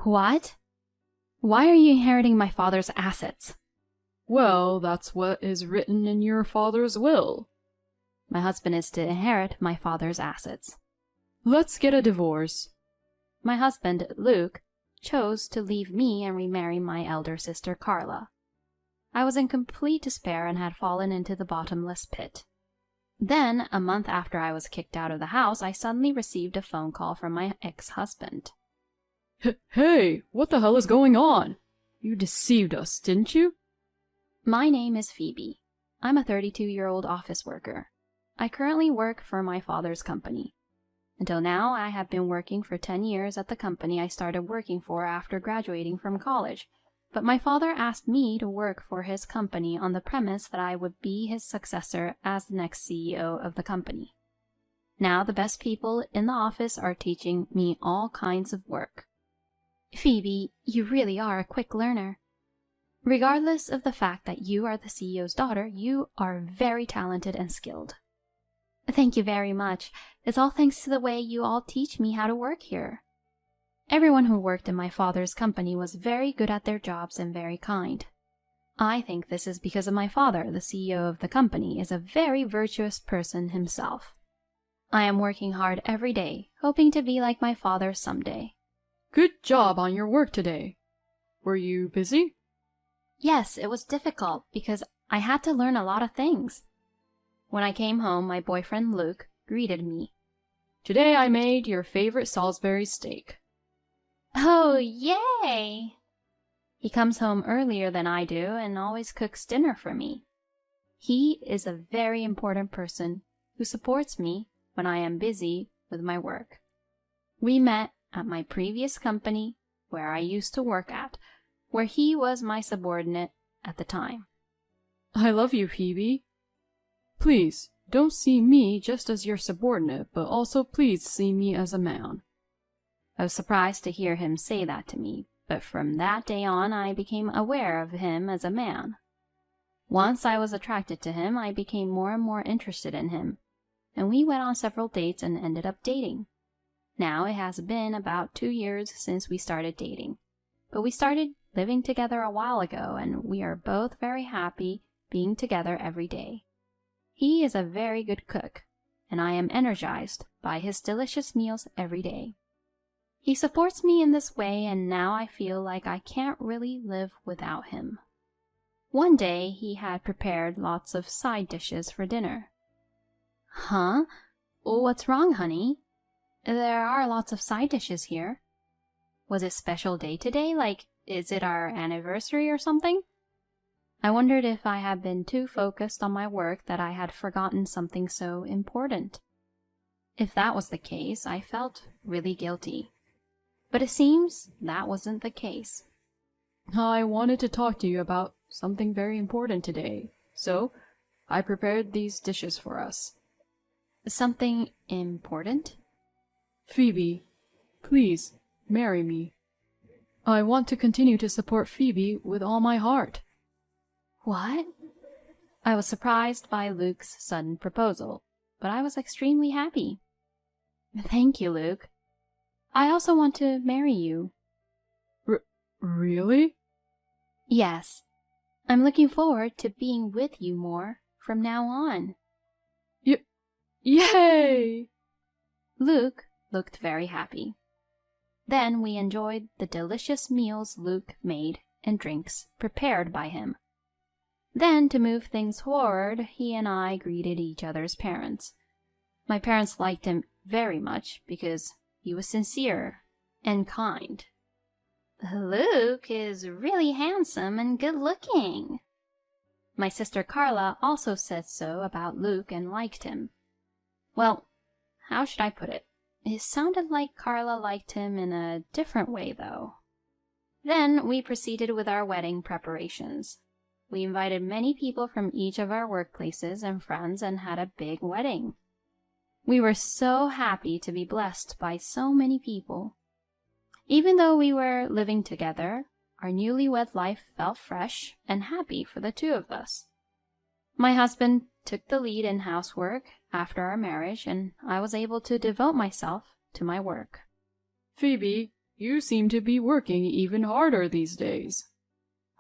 What? Why are you inheriting my father's assets? Well, that's what is written in your father's will. My husband is to inherit my father's assets. Let's get a divorce. My husband, Luke, chose to leave me and remarry my elder sister, Carla. I was in complete despair and had fallen into the bottomless pit. Then, a month after I was kicked out of the house, I suddenly received a phone call from my ex-husband. Hey, what the hell is going on? You deceived us, didn't you? My name is Phoebe. I'm a 32-year-old office worker. I currently work for my father's company. Until now, I have been working for 10 years at the company I started working for after graduating from college, but my father asked me to work for his company on the premise that I would be his successor as the next CEO of the company. Now the best people in the office are teaching me all kinds of work. Phoebe, you really are a quick learner. Regardless of the fact that you are the CEO's daughter, you are very talented and skilled. Thank you very much. It's all thanks to the way you all teach me how to work here. Everyone who worked in my father's company was very good at their jobs and very kind. I think this is because of my father, the CEO of the company, is a very virtuous person himself. I am working hard every day, hoping to be like my father someday. Good job on your work today. Were you busy? Yes, it was difficult because I had to learn a lot of things. When I came home, my boyfriend Luke greeted me. Today I made your favorite Salisbury steak. Oh, yay! He comes home earlier than I do and always cooks dinner for me. He is a very important person who supports me when I am busy with my work. We met at my previous company where I used to work at, where he was my subordinate at the time. I love you, Phoebe. Please, don't see me just as your subordinate, but also please see me as a man. I was surprised to hear him say that to me, but from that day on I became aware of him as a man. Once I was attracted to him, I became more and more interested in him, and we went on several dates and ended up dating. Now it has been about 2 years since we started dating, but we started living together a while ago, and we are both very happy being together every day. He is a very good cook, and I am energized by his delicious meals every day. He supports me in this way, and now I feel like I can't really live without him. One day, he had prepared lots of side dishes for dinner. Huh? What's wrong, honey? There are lots of side dishes here. Was it a special day today? Like, is it our anniversary or something? I wondered if I had been too focused on my work that I had forgotten something so important. If that was the case, I felt really guilty. But it seems that wasn't the case. I wanted to talk to you about something very important today, so I prepared these dishes for us. Something important? Phoebe, please marry me. I want to continue to support Phoebe with all my heart. What? I was surprised by Luke's sudden proposal, but I was extremely happy. Thank you, Luke. I also want to marry you. Really? Yes. I'm looking forward to being with you more from now on. Yay! Luke looked very happy. Then we enjoyed the delicious meals Luke made and drinks prepared by him. Then, to move things forward, he and I greeted each other's parents. My parents liked him very much because he was sincere and kind. Luke is really handsome and good-looking. My sister Carla also said so about Luke and liked him. Well, how should I put it? It sounded like Carla liked him in a different way, though. Then we proceeded with our wedding preparations. We invited many people from each of our workplaces and friends and had a big wedding. We were so happy to be blessed by so many people. Even though we were living together, our newlywed life felt fresh and happy for the two of us. My husband took the lead in housework after our marriage, and I was able to devote myself to my work. Phoebe, you seem to be working even harder these days.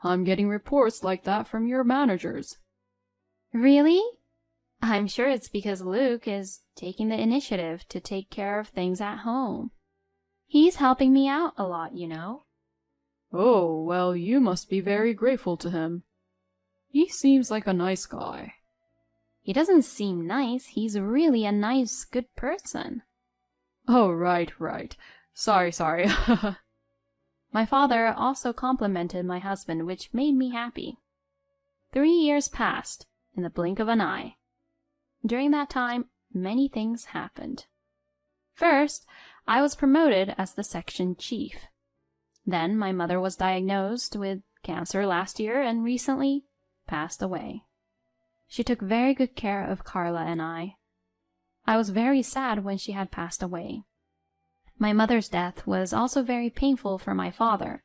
I'm getting reports like that from your managers. Really? I'm sure it's because Luke is taking the initiative to take care of things at home. He's helping me out a lot, you know. Oh, well, you must be very grateful to him. He seems like a nice guy. He doesn't seem nice. He's really a nice, good person. Oh, right. Sorry. My father also complimented my husband, which made me happy. 3 years passed in the blink of an eye. During that time, many things happened. First, I was promoted as the section chief. Then my mother was diagnosed with cancer last year and recently passed away. She took very good care of Carla and I. I was very sad when she had passed away. My mother's death was also very painful for my father.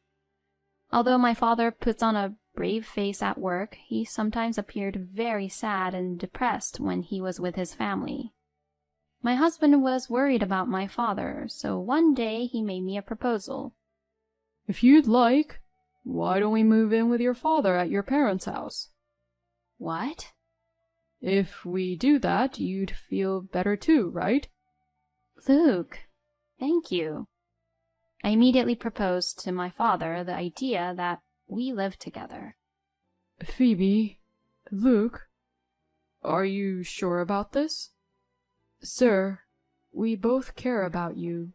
Although my father puts on a brave face at work, he sometimes appeared very sad and depressed when he was with his family. My husband was worried about my father, so one day he made me a proposal. If you'd like, why don't we move in with your father at your parents' house? What? If we do that, you'd feel better too, right? Luke, thank you. I immediately proposed to my father the idea that we live together. Phoebe, Luke, are you sure about this? Sir, we both care about you.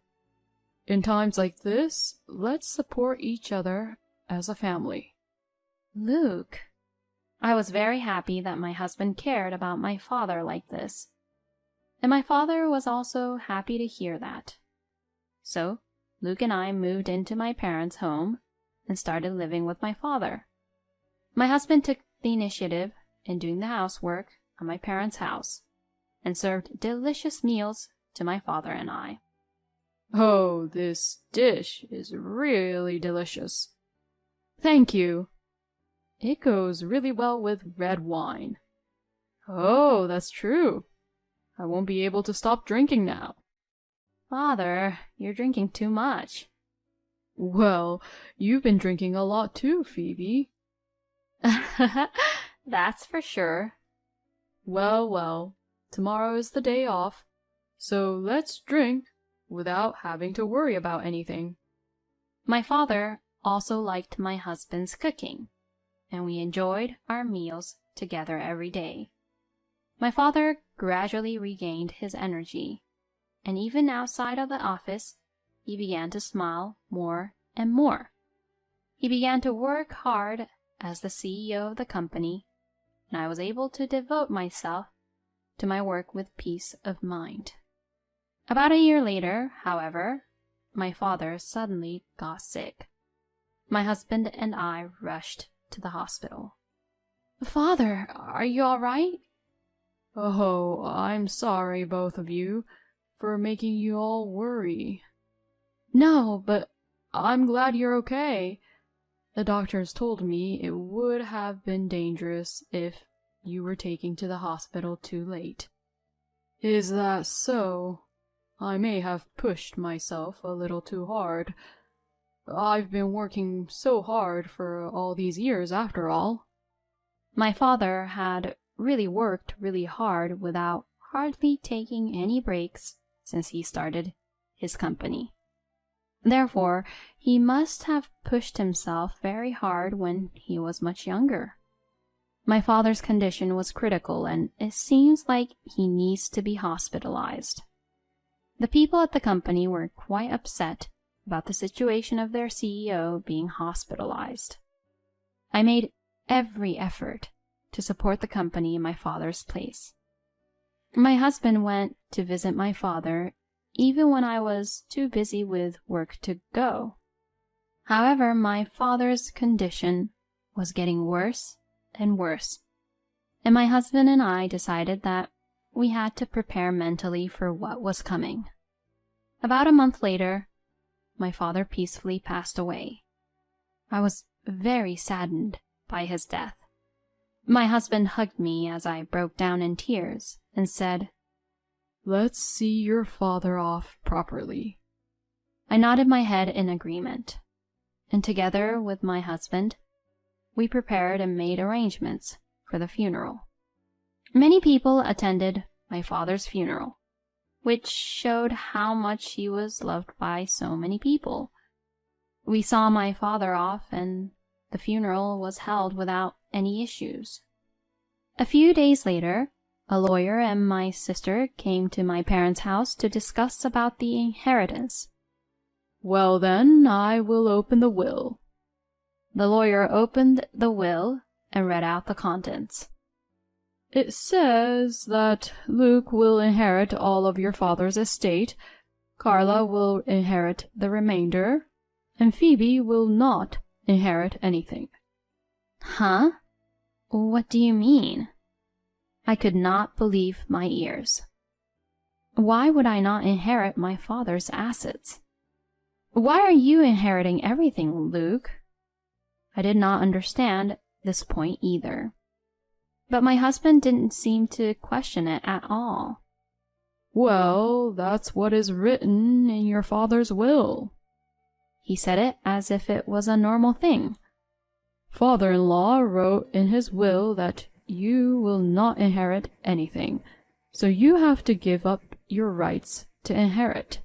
In times like this, let's support each other as a family. Luke, I was very happy that my husband cared about my father like this. And my father was also happy to hear that. So, Luke and I moved into my parents' home and started living with my father. My husband took the initiative in doing the housework at my parents' house and served delicious meals to my father and I. Oh, this dish is really delicious. Thank you. It goes really well with red wine. Oh, that's true. I won't be able to stop drinking now. Father, you're drinking too much. Well, you've been drinking a lot too, Phoebe. That's for sure. Well, tomorrow is the day off, so let's drink without having to worry about anything. My father also liked my husband's cooking, and we enjoyed our meals together every day. My father gradually regained his energy, and even outside of the office, he began to smile more and more. He began to work hard as the CEO of the company, and I was able to devote myself to my work with peace of mind. About a year later, however, my father suddenly got sick. My husband and I rushed to the hospital. Father, are you all right? Oh, I'm sorry, both of you, for making you all worry. No, but I'm glad you're okay. The doctors told me it would have been dangerous if you were taken to the hospital too late. Is that so? I may have pushed myself a little too hard. I've been working so hard for all these years after all. My father had really worked really hard without hardly taking any breaks since he started his company. Therefore, he must have pushed himself very hard when he was much younger. My father's condition was critical, and it seems like he needs to be hospitalized. The people at the company were quite upset about the situation of their CEO being hospitalized. I made every effort to support the company in my father's place. My husband went to visit my father even when I was too busy with work to go. However, my father's condition was getting worse and worse, and my husband and I decided that we had to prepare mentally for what was coming. About a month later, my father peacefully passed away. I was very saddened by his death. My husband hugged me as I broke down in tears and said, "Let's see your father off properly." I nodded my head in agreement, and together with my husband, we prepared and made arrangements for the funeral. Many people attended my father's funeral, which showed how much he was loved by so many people. We saw my father off, and the funeral was held without any issues. A few days later, a lawyer and my sister came to my parents' house to discuss about the inheritance. Well then, I will open the will. The lawyer opened the will and read out the contents. It says that Luke will inherit all of your father's estate, Carla will inherit the remainder, and Phoebe will not inherit anything. Huh? What do you mean? I could not believe my ears. Why would I not inherit my father's assets? Why are you inheriting everything, Luke? I did not understand this point either. But my husband didn't seem to question it at all. Well, that's what is written in your father's will. He said it as if it was a normal thing. Father-in-law wrote in his will that you will not inherit anything, so you have to give up your rights to inherit.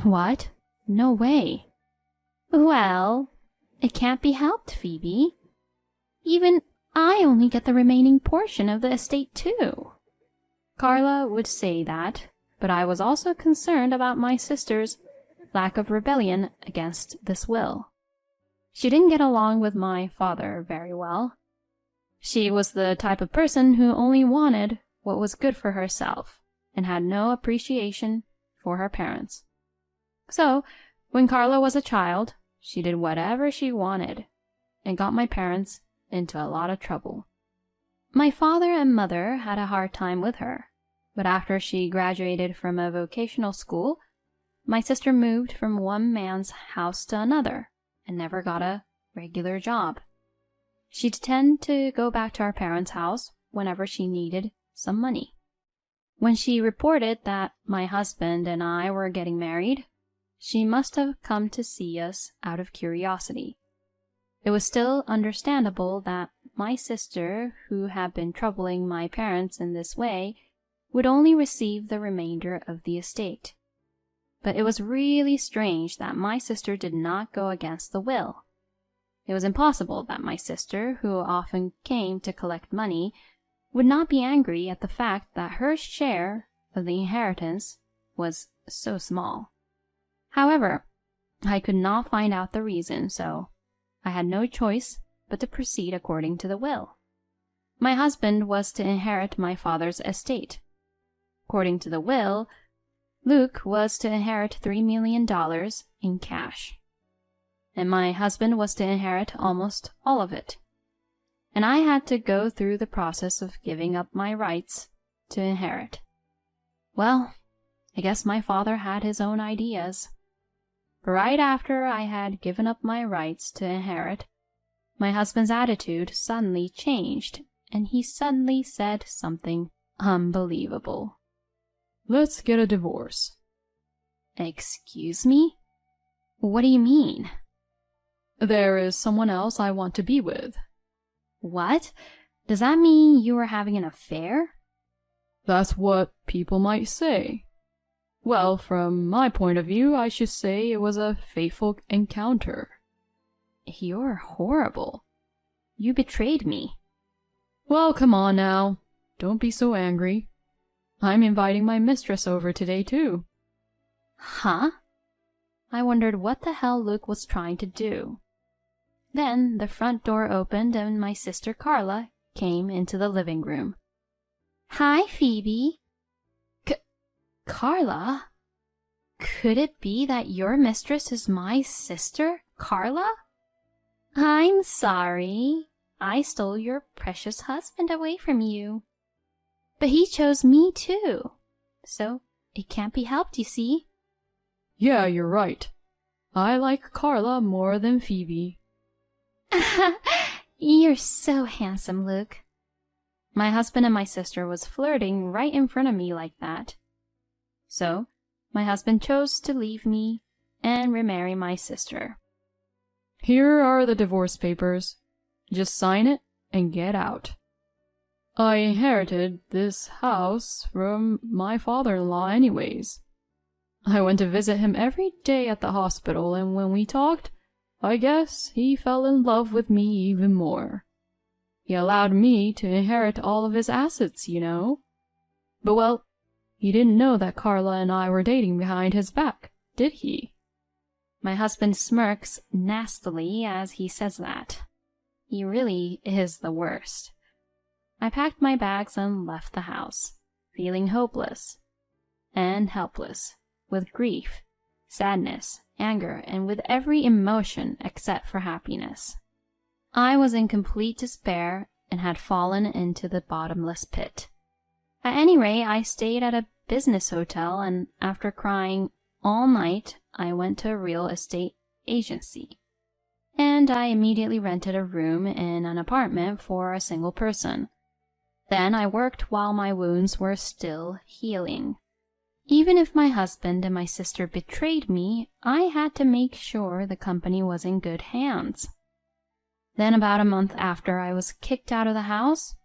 What? No way. Well, it can't be helped, Phoebe. Even I only get the remaining portion of the estate too. Carla would say that, but I was also concerned about my sister's lack of rebellion against this will. She didn't get along with my father very well. She was the type of person who only wanted what was good for herself and had no appreciation for her parents. So, when Carla was a child, she did whatever she wanted and got my parents into a lot of trouble. My father and mother had a hard time with her, but after she graduated from a vocational school, my sister moved from one man's house to another and never got a regular job. She'd tend to go back to our parents' house whenever she needed some money. When she reported that my husband and I were getting married, she must have come to see us out of curiosity. It was still understandable that my sister, who had been troubling my parents in this way, would only receive the remainder of the estate. But it was really strange that my sister did not go against the will. It was impossible that my sister, who often came to collect money, would not be angry at the fact that her share of the inheritance was so small. However, I could not find out the reason, so I had no choice but to proceed according to the will. My husband was to inherit my father's estate. According to the will, Luke was to inherit $3 million in cash, and my husband was to inherit almost all of it. And I had to go through the process of giving up my rights to inherit. Well, I guess my father had his own ideas. But right after I had given up my rights to inherit, my husband's attitude suddenly changed, and he suddenly said something unbelievable. Let's get a divorce. Excuse me? What do you mean? There is someone else I want to be with. What? Does that mean you are having an affair? That's what people might say. Well, from my point of view, I should say it was a fateful encounter. You're horrible. You betrayed me. Well, come on now. Don't be so angry. I'm inviting my mistress over today, too. Huh? I wondered what the hell Luke was trying to do. Then the front door opened and my sister Carla came into the living room. Hi, Phoebe. Carla? Could it be that your mistress is my sister, Carla? I'm sorry. I stole your precious husband away from you. But he chose me too. So it can't be helped, you see. Yeah, you're right. I like Carla more than Phoebe. You're so handsome, Luke. My husband and my sister was flirting right in front of me like that. So, my husband chose to leave me and remarry my sister. Here are the divorce papers. Just sign it and get out. I inherited this house from my father-in-law anyways. I went to visit him every day at the hospital, and when we talked, I guess he fell in love with me even more. He allowed me to inherit all of his assets, you know. But well, he didn't know that Carla and I were dating behind his back, did he? My husband smirks nastily as he says that. He really is the worst. I packed my bags and left the house, feeling hopeless and helpless, with grief, sadness, anger, and with every emotion except for happiness. I was in complete despair and had fallen into the bottomless pit. At any rate, I stayed at a business hotel, and after crying all night, I went to a real estate agency. And I immediately rented a room in an apartment for a single person. Then I worked while my wounds were still healing. Even if my husband and my sister betrayed me, I had to make sure the company was in good hands. Then about a month after I was kicked out of the house,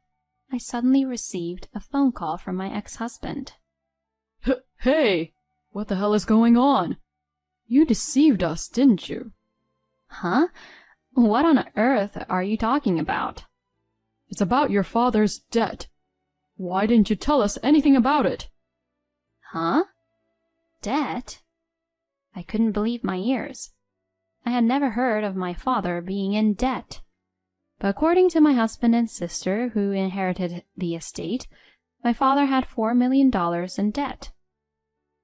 I suddenly received a phone call from my ex-husband. Hey, what the hell is going on? You deceived us, didn't you? Huh? What on earth are you talking about? It's about your father's debt. Why didn't you tell us anything about it? Huh? Debt? I couldn't believe my ears. I had never heard of my father being in debt. But according to my husband and sister, who inherited the estate, my father had $4 million in debt.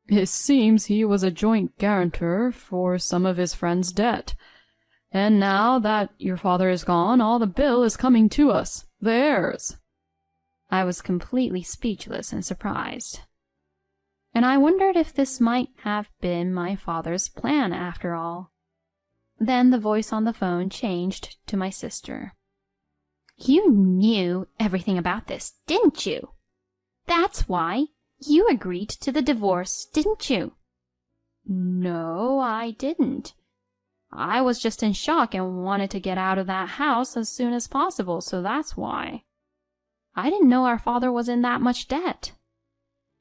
It seems he was a joint guarantor for some of his friends' debt. And now that your father is gone, all the bill is coming to us, the heirs. I was completely speechless and surprised. And I wondered if this might have been my father's plan after all. Then the voice on the phone changed to my sister. You knew everything about this, didn't you? That's why you agreed to the divorce, didn't you? No, I didn't. I was just in shock and wanted to get out of that house as soon as possible, so that's why. I didn't know our father was in that much debt.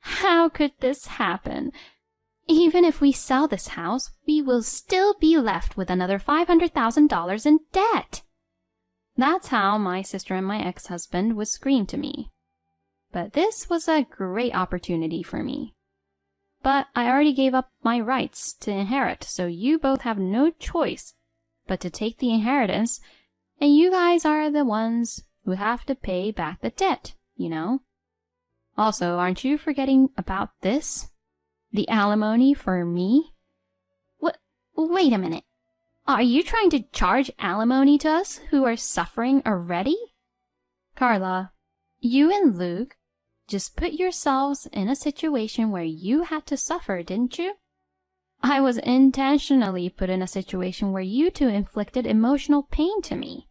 How could this happen? Even if we sell this house, we will still be left with another $500,000 in debt. That's how my sister and my ex-husband would scream to me. But this was a great opportunity for me. But I already gave up my rights to inherit, so you both have no choice but to take the inheritance, and you guys are the ones who have to pay back the debt, you know. Also, aren't you forgetting about this? The alimony for me? Wait a minute. Are you trying to charge alimony to us who are suffering already? Carla, you and Luke just put yourselves in a situation where you had to suffer, didn't you? I was intentionally put in a situation where you two inflicted emotional pain to me.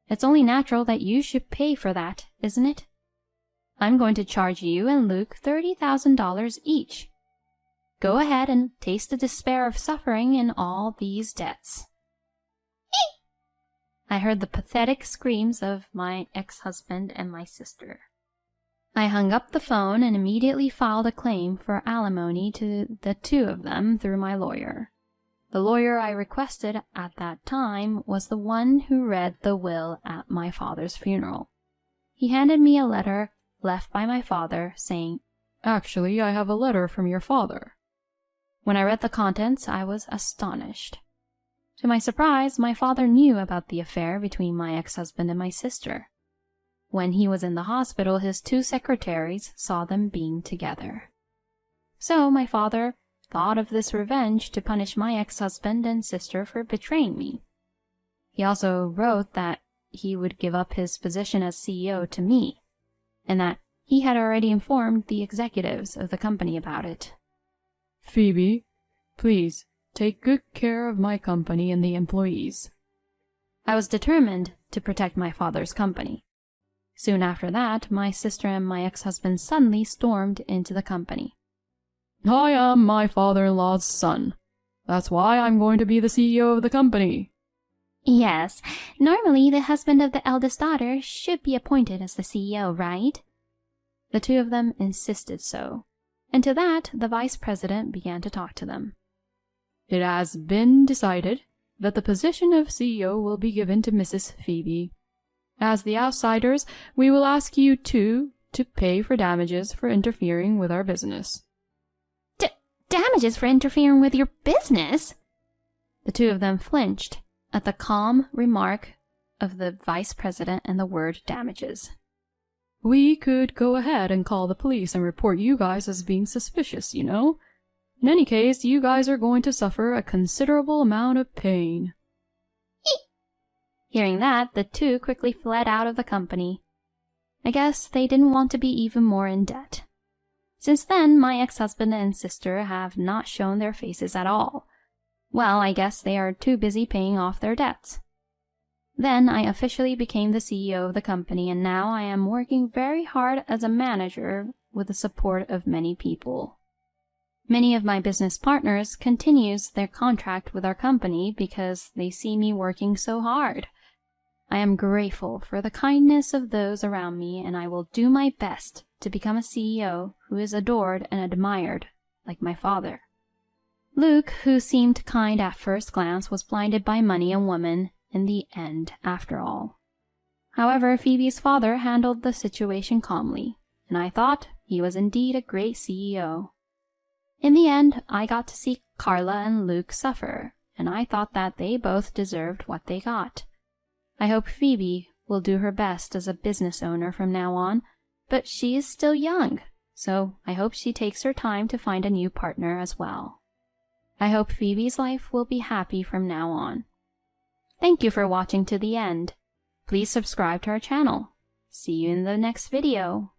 It's only natural that you should pay for that, isn't it? I'm going to charge you and Luke $30,000 each. Go ahead and taste the despair of suffering in all these debts. I heard the pathetic screams of my ex-husband and my sister. I hung up the phone and immediately filed a claim for alimony to the two of them through my lawyer. The lawyer I requested at that time was the one who read the will at my father's funeral. He handed me a letter left by my father saying, Actually, I have a letter from your father. When I read the contents, I was astonished. To my surprise, my father knew about the affair between my ex-husband and my sister. When he was in the hospital, his two secretaries saw them being together. So my father thought of this revenge to punish my ex-husband and sister for betraying me. He also wrote that he would give up his position as CEO to me, and that he had already informed the executives of the company about it. Phoebe, please take good care of my company and the employees. I was determined to protect my father's company. Soon after that, my sister and my ex-husband suddenly stormed into the company. I am my father-in-law's son. That's why I'm going to be the CEO of the company. Yes, normally the husband of the eldest daughter should be appointed as the CEO, right? The two of them insisted so, and to that the vice president began to talk to them. It has been decided that the position of CEO will be given to Mrs. Phoebe. As the outsiders, we will ask you two to pay for damages for interfering with our business. Damages for interfering with your business? The two of them flinched at the calm remark of the vice president and the word damages. We could go ahead and call the police and report you guys as being suspicious, you know. In any case, you guys are going to suffer a considerable amount of pain. Hearing that, the two quickly fled out of the company. I guess they didn't want to be even more in debt. Since then, my ex-husband and sister have not shown their faces at all. Well, I guess they are too busy paying off their debts. Then I officially became the CEO of the company, and now I am working very hard as a manager with the support of many people. Many of my business partners continues their contract with our company because they see me working so hard. I am grateful for the kindness of those around me, and I will do my best to become a CEO who is adored and admired like my father. Luke, who seemed kind at first glance, was blinded by money and women in the end, after all. However, Phoebe's father handled the situation calmly, and I thought he was indeed a great CEO. In the end, I got to see Carla and Luke suffer, and I thought that they both deserved what they got. I hope Phoebe will do her best as a business owner from now on, but she is still young, so I hope she takes her time to find a new partner as well. I hope Phoebe's life will be happy from now on. Thank you for watching to the end. Please subscribe to our channel. See you in the next video.